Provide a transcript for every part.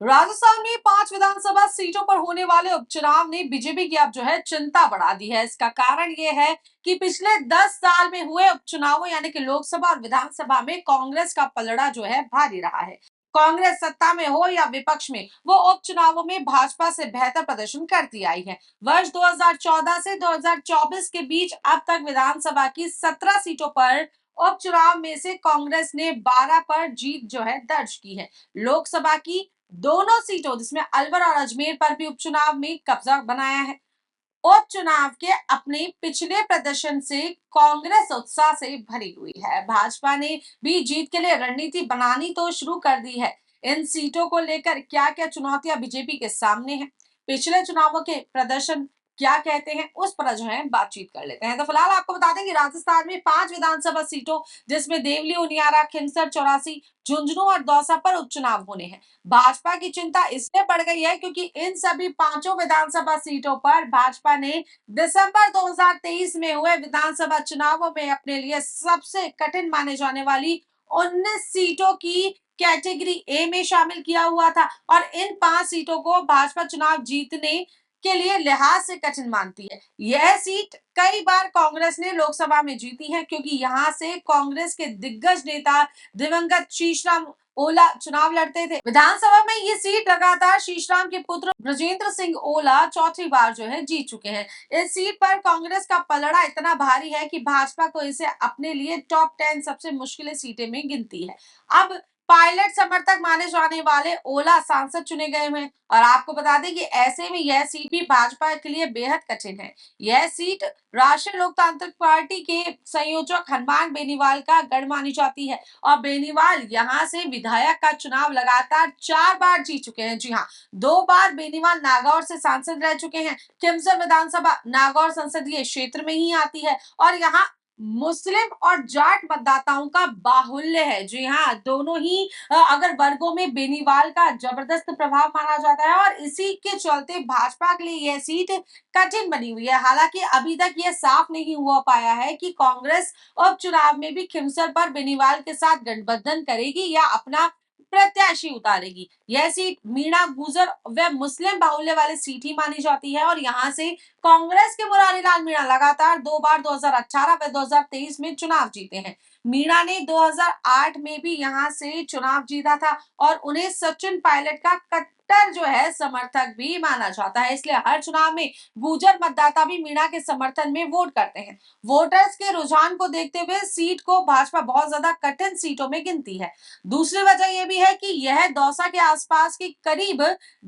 राजस्थान में 5 विधानसभा सीटों पर होने वाले उपचुनाव ने बीजेपी की अब जो है चिंता बढ़ा दी है। इसका कारण ये है कि पिछले 10 साल में हुए उपचुनावों यानी कि लोकसभा और विधानसभा में कांग्रेस का पलड़ा जो है भारी रहा है। कांग्रेस सत्ता में हो या विपक्ष में, वो उपचुनावों में भाजपा से बेहतर प्रदर्शन करती आई है। वर्ष 2014 से 2024 के बीच अब तक विधानसभा की 17 सीटों पर उपचुनाव में से कांग्रेस ने 12 पर जीत जो है दर्ज की है। लोकसभा की दोनों सीटों जिसमें अलवर और अजमेर पर भी उपचुनाव में कब्जा बनाया है। उपचुनाव के अपने पिछले प्रदर्शन से कांग्रेस उत्साह से भरी हुई है। भाजपा ने भी जीत के लिए रणनीति बनानी तो शुरू कर दी है। इन सीटों को लेकर क्या क्या चुनौतियां बीजेपी के सामने हैं, पिछले चुनावों के प्रदर्शन क्या कहते हैं, उस पर जो है बातचीत कर लेते हैं। तो फिलहाल आपको बता दें कि राजस्थान में 5 विधानसभा सीटों जिसमें देवली, उनियारा, खिमसर, चौरासी, झुंझुनू और दौसा पर उपचुनाव होने हैं। भाजपा की चिंता इसलिए बढ़ गई है क्योंकि इन सभी पांचों विधानसभा सीटों पर भाजपा ने दिसंबर 2023 में हुए विधानसभा चुनावों में अपने लिए सबसे कठिन माने जाने वाली 19 सीटों की कैटेगरी ए में शामिल किया हुआ था और इन 5 सीटों को भाजपा चुनाव जीतने के लिए लिहाज से कठिन मानती है। यह सीट कई बार कांग्रेस ने लोकसभा में जीती है क्योंकि यहां से कांग्रेस के दिग्गज नेता दिवंगत शीशराम ओला चुनाव लड़ते थे। विधानसभा में ये सीट लगातार शीशराम के पुत्र ब्रजेंद्र सिंह ओला चौथी बार जो है जीत चुके हैं। इस सीट पर कांग्रेस का पलड़ा इतना भारी है कि भाजपा को इसे अपने लिए टॉप 10 सबसे मुश्किल सीटें में गिनती है। अब पायलट समर्थक माने जाने वाले ओला सांसद चुने गए हैं और आपको बता दें कि ऐसे में यह सीट भी भाजपा के लिए बेहद कठिन है। यह सीट राष्ट्रीय लोकतांत्रिक पार्टी के संयोजक हनुमान बेनीवाल का गढ़ मानी जाती है और बेनीवाल यहां से विधायक का चुनाव लगातार 4 बार जीत चुके हैं। जी हाँ, 2 बार बेनीवाल नागौर से सांसद रह चुके हैं। खिमसर विधानसभा नागौर संसदीय क्षेत्र में ही आती है और यहाँ मुस्लिम और जाट मतदाताओं का बाहुल्य है। जी हाँ, दोनों ही अगर वर्गों में बेनीवाल का जबरदस्त प्रभाव माना जाता है और इसी के चलते भाजपा के लिए यह सीट कठिन बनी हुई है। हालांकि अभी तक यह साफ नहीं हुआ पाया है कि कांग्रेस उपचुनाव में भी खिमसर पर बेनीवाल के साथ गठबंधन करेगी या अपना प्रत्याशी उतारेगी। यह सीट मीणा गुजर व मुस्लिम बाहुल्य वाली सीट ही मानी जाती है और यहाँ से कांग्रेस के मुरारी लाल मीणा लगातार 2 बार 2018 व 2023 में चुनाव जीते हैं। मीणा ने 2008 में भी यहाँ से चुनाव जीता था और उन्हें सचिन पायलट का कट्टर जो है समर्थक भी माना जाता है। इसलिए हर चुनाव में गुर्जर मतदाता भी मीणा के समर्थन में वोट करते हैं। वोटर्स के रुझान को देखते हुए सीट को भाजपा बहुत ज्यादा कठिन सीटों में गिनती है। दूसरी वजह यह भी है कि यह दौसा के आसपास की करीब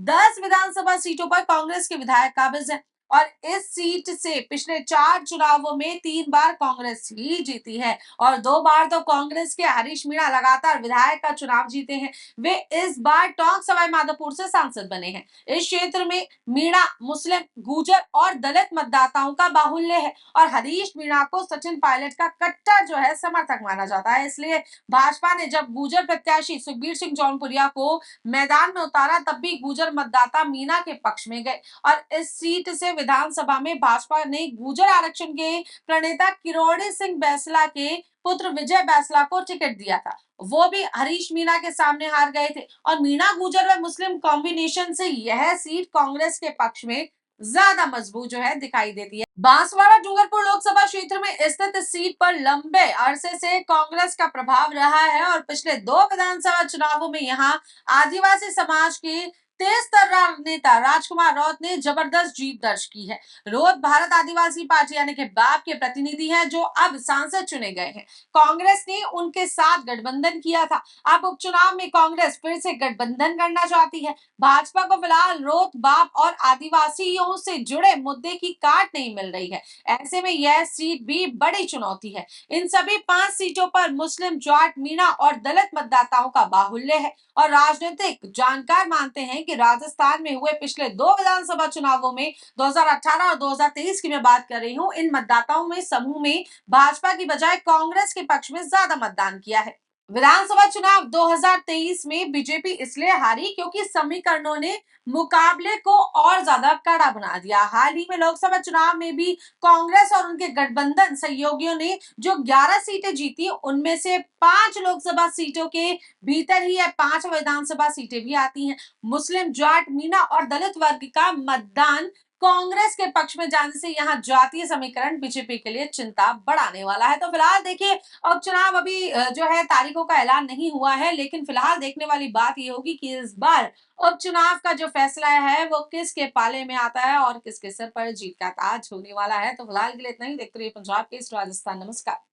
10 विधानसभा सीटों पर कांग्रेस के विधायक काबिज हैं और इस सीट से पिछले 4 चुनावों में 3 बार कांग्रेस ही जीती है और 2 बार तो कांग्रेस के हरीश मीणा लगातार विधायक का चुनाव जीते हैं। वे इस बार टोंक सवाई माधोपुर से सांसद बने हैं। इस क्षेत्र में मीणा मुस्लिम, गुर्जर और दलित मतदाताओं का बाहुल्य है और हरीश मीणा को सचिन पायलट का कट्टर जो है समर्थक माना जाता है। इसलिए भाजपा ने जब गुर्जर प्रत्याशी सुखबीर सिंह जौनपुरिया को मैदान में उतारा तब भी गुर्जर मतदाता मीणा के पक्ष में गए और इस सीट से विधानसभा में भाजपा ने गुर्जर आरक्षण के प्रणेता किरोड़ी सिंह बैंसला के पुत्र विजय बैंसला को टिकट दिया था। वो भी हरीश मीणा के सामने हार गए थे और मीणा गुर्जर व मुस्लिम कॉम्बिनेशन से यह सीट कांग्रेस के पक्ष में ज्यादा मजबूत जो है दिखाई देती है। बांसवाड़ा डूंगरपुर लोकसभा क्षेत्र में स्थित इस सीट पर लंबे अरसे से कांग्रेस का प्रभाव रहा है और पिछले 2 विधानसभा चुनावों में यहाँ आदिवासी समाज के तेज तर्रार नेता राजकुमार रौत ने जबरदस्त जीत दर्ज की है। रौत भारत आदिवासी पार्टी यानी कि बाप के प्रतिनिधि हैं जो अब सांसद चुने गए हैं। कांग्रेस ने उनके साथ गठबंधन किया था। अब उपचुनाव में कांग्रेस फिर से गठबंधन करना चाहती है। भाजपा को फिलहाल रौत, बाप और आदिवासियों से जुड़े मुद्दे की काट नहीं मिल रही है। ऐसे में यह सीट भी बड़ी चुनौती है। इन सभी 5 सीटों पर मुस्लिम, जाट, मीणा और दलित मतदाताओं का बाहुल्य है और राजनीतिक जानकार मानते हैं कि राजस्थान में हुए पिछले 2 विधानसभा चुनावों में 2018 और 2023 की मैं बात कर रही हूं, इन मतदाताओं में समूह में भाजपा की बजाय कांग्रेस के पक्ष में ज्यादा मतदान किया है। विधानसभा चुनाव 2023 में बीजेपी इसलिए हारी क्योंकि समीकरणों ने मुकाबले को और ज्यादा कड़ा बना दिया। हाल ही में लोकसभा चुनाव में भी कांग्रेस और उनके गठबंधन सहयोगियों ने जो 11 सीटें जीती, उनमें से 5 लोकसभा सीटों के भीतर ही 5 विधानसभा सीटें भी आती हैं। मुस्लिम, जाट, मीना और दलित वर्ग का मतदान कांग्रेस के पक्ष में जाने से यहाँ जातीय समीकरण बीजेपी के लिए चिंता बढ़ाने वाला है। तो फिलहाल देखिए, अब चुनाव अभी जो है तारीखों का ऐलान नहीं हुआ है, लेकिन फिलहाल देखने वाली बात ये होगी कि इस बार उपचुनाव का जो फैसला है वो किसके पाले में आता है और किसके सर पर जीत का ताज होने वाला है। तो फिलहाल के लिए इतना ही। देखते रहिए पंजाब केसरी राजस्थान। नमस्कार।